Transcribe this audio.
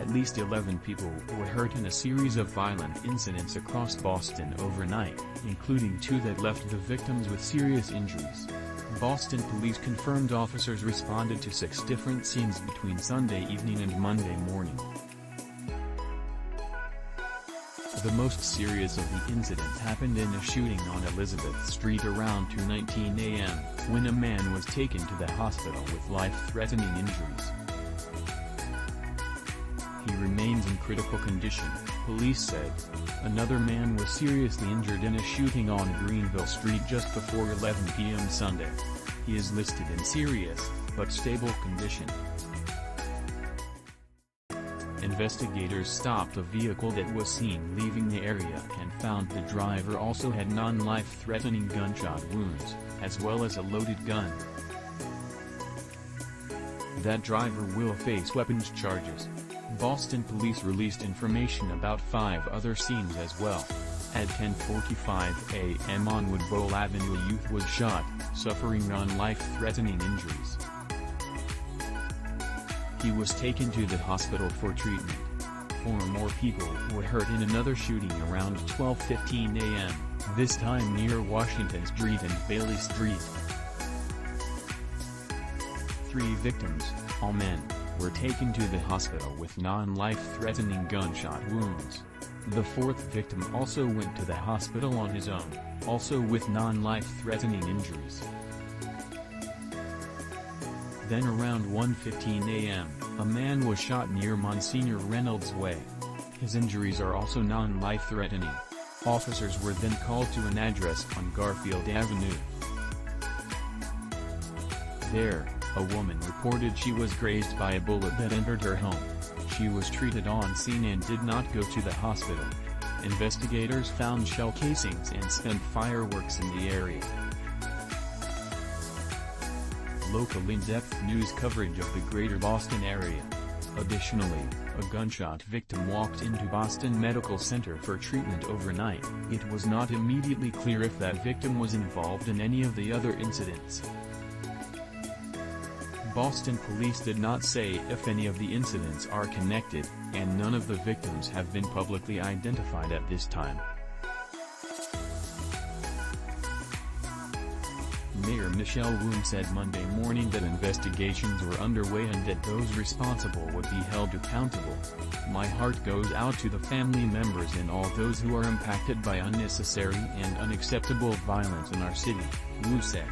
At least 11 people were hurt in a series of violent incidents across Boston overnight, including 2 that left the victims with serious injuries. Boston police confirmed officers responded to 6 different scenes between Sunday evening and Monday morning. The most serious of the incidents happened in a shooting on Elizabeth Street around 2:19 a.m., when a man was taken to the hospital with life-threatening injuries. He remains in critical condition, police said. Another man was seriously injured in a shooting on Greenville Street just before 11 p.m. Sunday. He is listed in serious, but stable condition. Investigators stopped a vehicle that was seen leaving the area and found the driver also had non-life-threatening gunshot wounds, as well as a loaded gun. That driver will face weapons charges. Boston police released information about 5 other scenes as well. At 10:45 a.m. on Woodbole Avenue, a youth was shot, suffering non-life-threatening injuries. He was taken to the hospital for treatment. 4 more people were hurt in another shooting around 12:15 a.m., this time near Washington Street and Baily Street. 3 victims, all men, were taken to the hospital with non-life-threatening gunshot wounds. The 4th victim also went to the hospital on his own, also with non-life-threatening injuries. Then around 1:15 a.m., a man was shot near Monsignor Reynolds Way. His injuries are also non-life-threatening. Officers were then called to an address on Garfield Avenue. There, a woman reported she was grazed by a bullet that entered her home. She was treated on scene and did not go to the hospital. Investigators found shell casings and spent fireworks in the area. LocalIn-depth news coverage of the greater Boston area. Additionally, a gunshot victim walked into Boston Medical Center for treatment overnight. It was not immediately clear if that victim was involved in any of the other incidents. Boston police did not say if any of the incidents are connected, and none of the victims have been publicly identified at this time. Mayor Michelle Woon said Monday morning that investigations were underway and that those responsible would be held accountable. "My heart goes out to the family members and all those who are impacted by unnecessary and unacceptable violence in our city," Wu said.